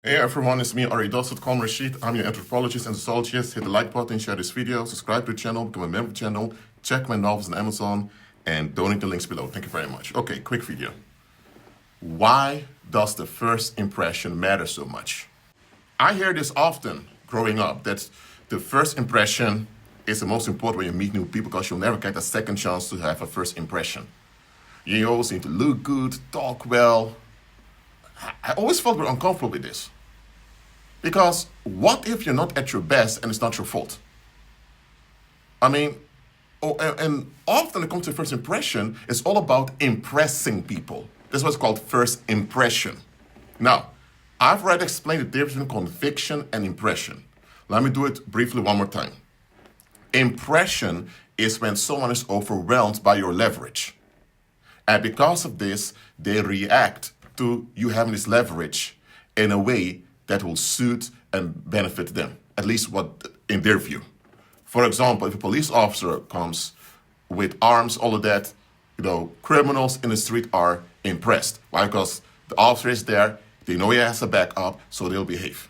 Hey everyone, it's me, Aridos.com Rashid. I'm your anthropologist and sociologist. Hit the like button, share this video, subscribe to the channel, become a member of the channel, check my novels on Amazon, and donate the links below. Thank you very much. Okay, quick video. Why does the first impression matter so much? I hear this often growing up, that the first impression is the most important when you meet new people because you'll never get a second chance to have a first impression. You always need to look good, talk well. I always felt very uncomfortable with this. Because what if you're not at your best and it's not your fault? I mean, and often when it comes to first impression, it's all about impressing people. That's what's called first impression. Now, I've already explained the difference between conviction and impression. Let me do it briefly one more time. Impression is when someone is overwhelmed by your leverage. And because of this, they react to you having this leverage in a way that will suit and benefit them, at least what in their view. For example, if a police officer comes with arms, all of that, criminals in the street are impressed. Why? Because the officer is there, they know he has a backup, so they'll behave.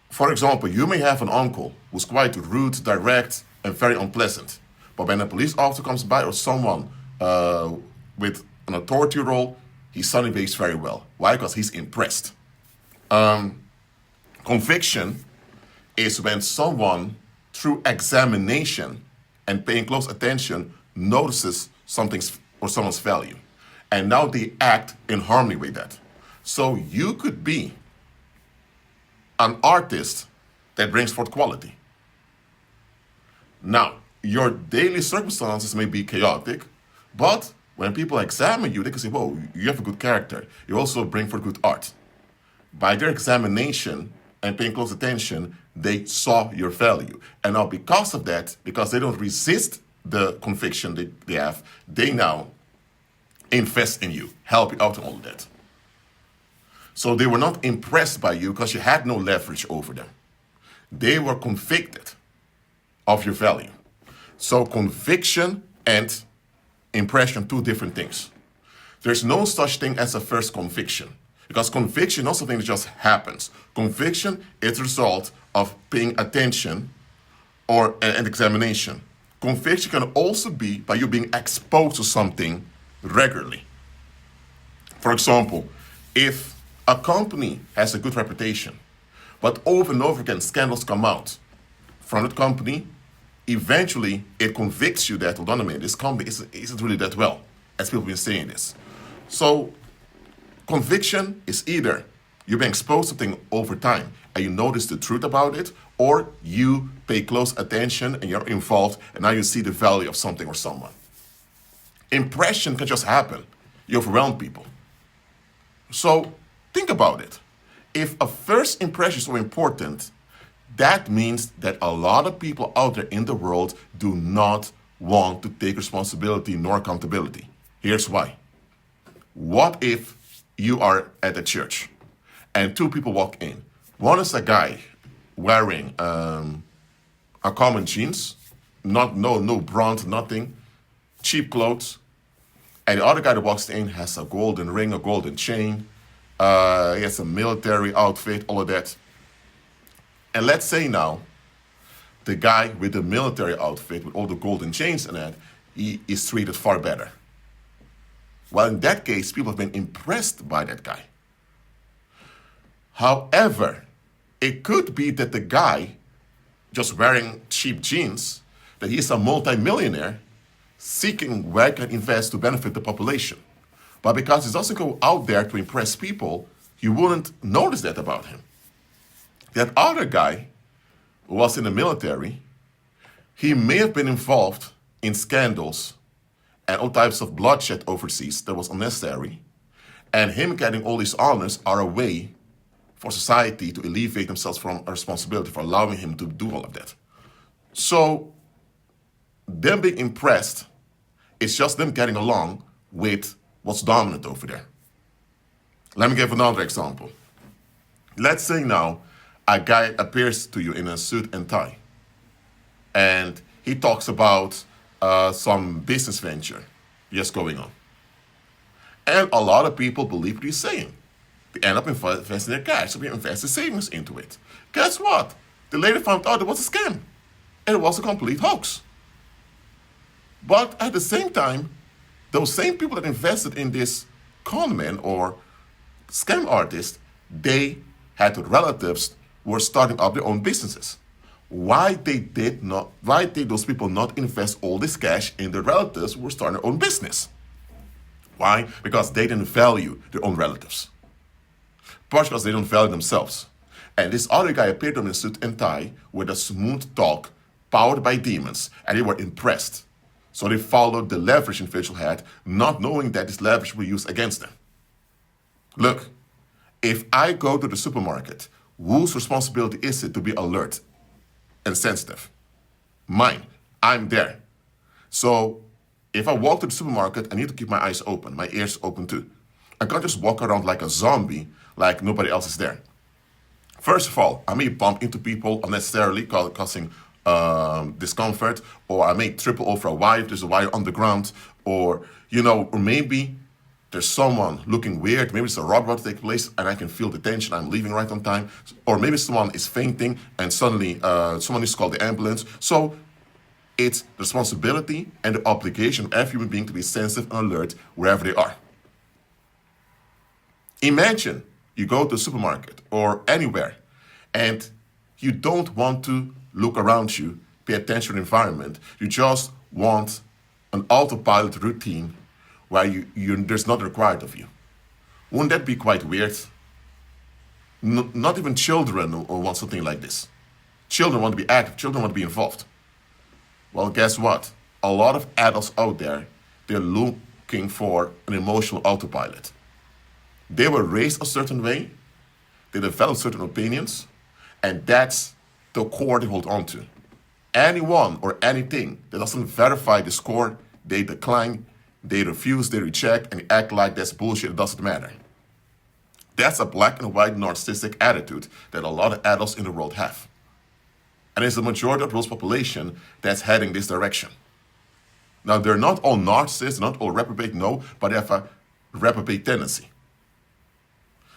For example, you may have an uncle who's quite rude, direct, and very unpleasant. But when a police officer comes by or someone with an authority role, he suddenly behaves very well. Why? Because he's impressed. Conviction is when someone, through examination and paying close attention, notices something's or someone's value. And now they act in harmony with that. So you could be an artist that brings forth quality. Now, your daily circumstances may be chaotic, but when people examine you, they can say, whoa, you have a good character. You also bring forth good art. By their examination and paying close attention, they saw your value. And now because of that, because they don't resist the conviction they have, they now invest in you, help you out and all of that. So they were not impressed by you because you had no leverage over them. They were convicted of your value. So conviction and impression, two different things. There's no such thing as a first conviction, because conviction is not something that just happens. Conviction is the result of paying attention or an examination. Conviction can also be by you being exposed to something regularly. For example, if a company has a good reputation, but over and over again scandals come out from that company, eventually it convicts you that, hold on a minute, this company isn't really that well, as people have been saying this. So conviction is either you've been exposed to something over time and you notice the truth about it, or you pay close attention and you're involved and now you see the value of something or someone. Impression can just happen. You overwhelm people. So think about it. If a first impression is so important, that means that a lot of people out there in the world do not want to take responsibility nor accountability. Here's why. What if you are at a church and two people walk in? One is a guy wearing a common jeans, no brand, nothing, cheap clothes. And the other guy that walks in has a golden ring, a golden chain, he has a military outfit, all of that. And let's say now, the guy with the military outfit, with all the golden chains and that, he is treated far better. Well, in that case, people have been impressed by that guy. However, it could be that the guy, just wearing cheap jeans, that he's a multimillionaire, seeking where he can invest to benefit the population. But because he doesn't go out there to impress people, you wouldn't notice that about him. That other guy who was in the military, he may have been involved in scandals and all types of bloodshed overseas that was unnecessary. And him getting all these honors are a way for society to alleviate themselves from a responsibility for allowing him to do all of that. So them being impressed, it's just them getting along with what's dominant over there. Let me give another example. Let's say now a guy appears to you in a suit and tie, and he talks about some business venture just going on. And a lot of people believe what he's saying. They end up investing their cash, so we invest the savings into it. Guess what? The later found out it was a scam. And it was a complete hoax. But at the same time, those same people that invested in this conman or scam artist, they had relatives who were starting up their own businesses. Why did those people not invest all this cash in their relatives who were starting their own business? Why? Because they didn't value their own relatives. Partially because they don't value themselves. And this other guy appeared to them in a suit and tie with a smooth talk, powered by demons, and they were impressed. So they followed the leverage individual had, not knowing that this leverage will be used against them. Look, if I go to the supermarket, whose responsibility is it to be alert and sensitive? Mine. I'm there. So if I walk to the supermarket, I need to keep my eyes open, my ears open too. I can't just walk around like a zombie, like nobody else is there. First of all, I may bump into people unnecessarily, causing discomfort, or I may triple over a wire if there's a wire on the ground, or maybe there's someone looking weird, maybe it's a robbery about to take place and I can feel the tension, I'm leaving right on time, or maybe someone is fainting and suddenly someone needs to call the ambulance. So it's the responsibility and the obligation of every human being to be sensitive and alert wherever they are. Imagine you go to a supermarket or anywhere and you don't want to look around you, pay attention to the environment. You just want an autopilot routine where there's nothing required of you. Wouldn't that be quite weird? Not even children want something like this. Children want to be active. Children want to be involved. Well, guess what? A lot of adults out there, they're looking for an emotional autopilot. They were raised a certain way, they developed certain opinions, and that's the core they hold on to. Anyone or anything that doesn't verify this core, they decline, they refuse, they reject, and they act like that's bullshit, it doesn't matter. That's a black and white narcissistic attitude that a lot of adults in the world have. And it's the majority of the world's population that's heading this direction. Now, they're not all narcissists, not all reprobate, no, but they have a reprobate tendency.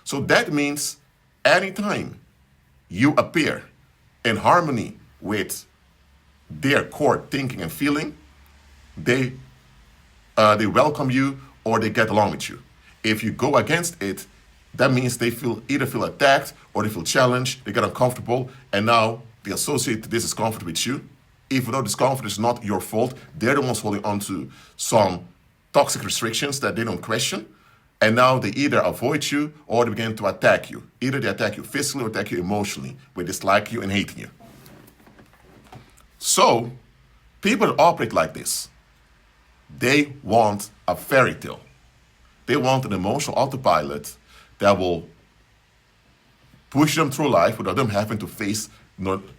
So that means anytime you appear in harmony with their core thinking and feeling, they welcome you or they get along with you. If you go against it, that means they either feel attacked or they feel challenged, they get uncomfortable, and now they associate this discomfort with you. Even though discomfort is not your fault, they're the ones holding on to some toxic restrictions that they don't question. And now they either avoid you or they begin to attack you. Either they attack you physically or attack you emotionally, with dislike you and hating you. So, people that operate like this, they want a fairy tale. They want an emotional autopilot that will push them through life without them having to face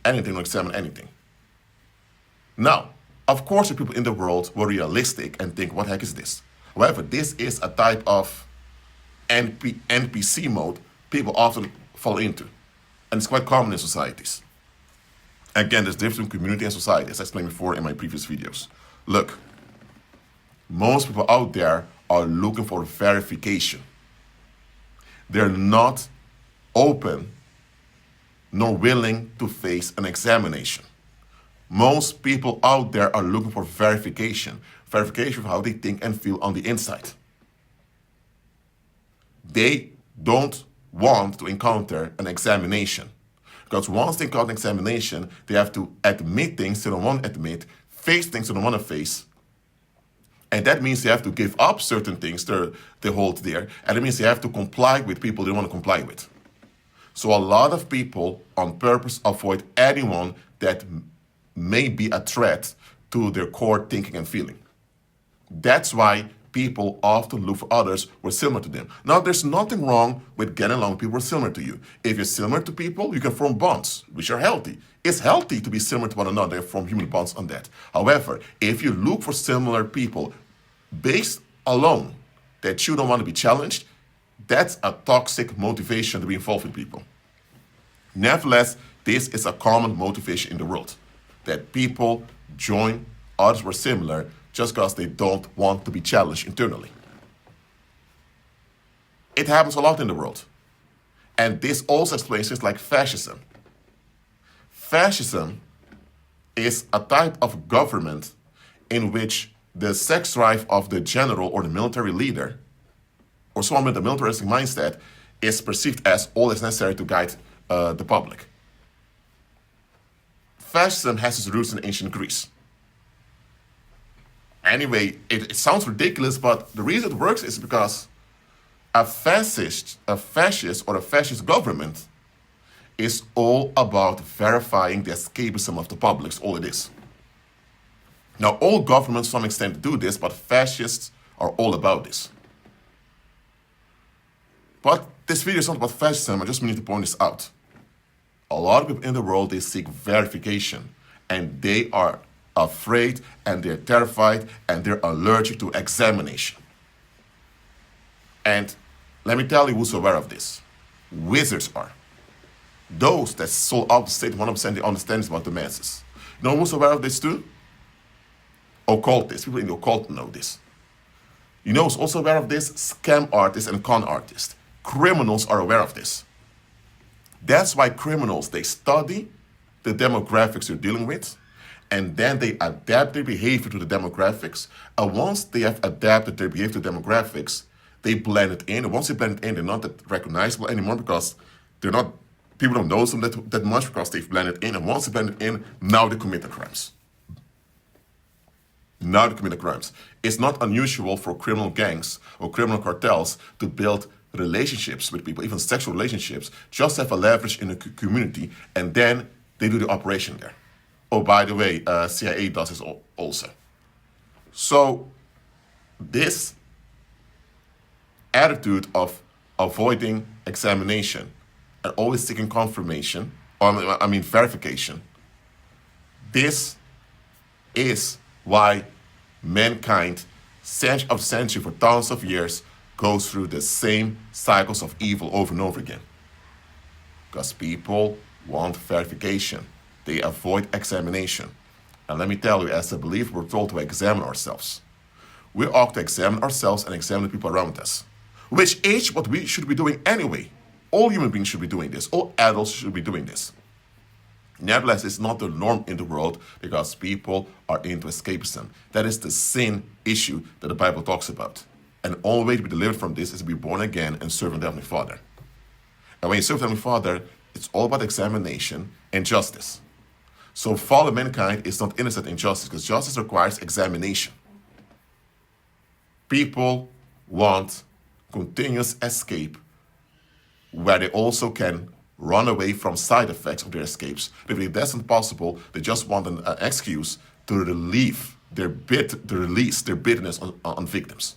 anything or examine anything. Now, of course, the people in the world were realistic and think, what the heck is this? However, this is a type of NPC mode people often fall into. And it's quite common in societies. Again, there's a difference between community and society, as I explained before in my previous videos. Look, most people out there are looking for verification. They're not open nor willing to face an examination. Most people out there are looking for verification of how they think and feel on the inside. They don't want to encounter an examination. Because once they encounter an examination, they have to admit things they don't want to admit, face things they don't want to face. And that means they have to give up certain things they hold dear. And it means they have to comply with people they don't want to comply with. So a lot of people on purpose avoid anyone that may be a threat to their core thinking and feeling. That's why people often look for others who are similar to them. Now, there's nothing wrong with getting along with people who are similar to you. If you're similar to people, you can form bonds, which are healthy. It's healthy to be similar to one another and form human bonds on that. However, if you look for similar people based alone that you don't want to be challenged, that's a toxic motivation to be involved with people. Nevertheless, this is a common motivation in the world, that people join others who are similar just because they don't want to be challenged internally. It happens a lot in the world. And this also explains things like fascism. Fascism is a type of government in which the sex drive of the general or the military leader, or someone with a militaristic mindset, is perceived as all is necessary to guide the public. Fascism has its roots in ancient Greece. Anyway, it sounds ridiculous, but the reason it works is because a fascist or a fascist government is all about verifying the escapism of the public. It's all it is. Now, all governments to some extent do this, but fascists are all about this. But this video is not about fascism, I just need to point this out. A lot of people in the world, they seek verification, and they are afraid, and they're terrified, and they're allergic to examination. And let me tell you who's aware of this. Wizards are. Those that so opposite 100% they understand about the masses. You know who's aware of this too? Occultists. People in the occult know this. You know who's also aware of this? Scam artists and con artists. Criminals are aware of this. That's why criminals, they study the demographics you're dealing with, and then they adapt their behavior to the demographics. And once they have adapted their behavior to demographics, they blend it in. And once they blend it in, they're not that recognizable anymore because they're not, people don't know them that much because they've blended in. And once they blend it in, now they commit the crimes. Now they commit the crimes. It's not unusual for criminal gangs or criminal cartels to build relationships with people, even sexual relationships, just have a leverage in the community, and then they do the operation there. Oh, by the way, CIA does this also. So this attitude of avoiding examination and always seeking confirmation, or verification, this is why mankind, century of century, for thousands of years, goes through the same cycles of evil over and over again. Because people want verification. They avoid examination. And let me tell you, as a believer, we're told to examine ourselves. We ought to examine ourselves and examine the people around us. Which is what we should be doing anyway. All human beings should be doing this. All adults should be doing this. Nevertheless, it's not the norm in the world because people are into escapism. That is the sin issue that the Bible talks about. And the only way to be delivered from this is to be born again and serve the Heavenly Father. And when you serve the Heavenly Father, it's all about examination and justice. So fallen mankind is not innocent in justice because justice requires examination. People want continuous escape where they also can run away from side effects of their escapes. But if that's not possible, they just want an excuse to release their bitterness on victims.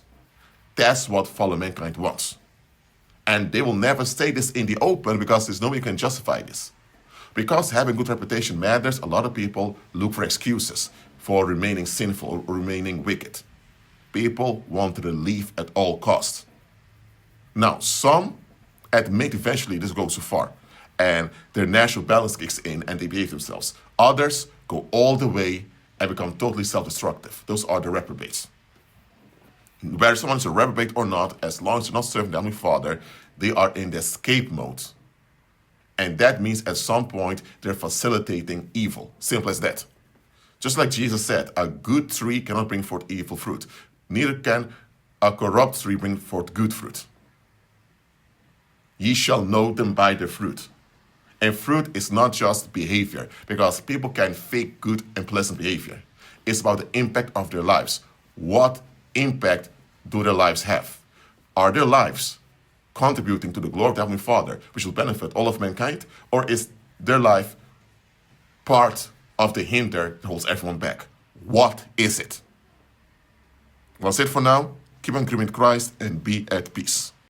That's what fallen mankind wants. And they will never say this in the open because there's no way you can justify this. Because having good reputation matters, a lot of people look for excuses for remaining sinful or remaining wicked. People want relief at all costs. Now, some admit eventually this goes too far and their natural balance kicks in and they behave themselves. Others go all the way and become totally self-destructive. Those are the reprobates. Whether someone is a reprobate or not, as long as they're not serving the Heavenly Father, they are in the escape mode. And that means at some point they're facilitating evil. Simple as that. Just like Jesus said, a good tree cannot bring forth evil fruit. Neither can a corrupt tree bring forth good fruit. Ye shall know them by their fruit. And fruit is not just behavior, because people can fake good and pleasant behavior. It's about the impact of their lives. What impact do their lives have? Are their lives contributing to the glory of the Heavenly Father, which will benefit all of mankind? Or is their life part of the hinder that holds everyone back? What is it? Well, that's it for now. Keep on growing in Christ and be at peace.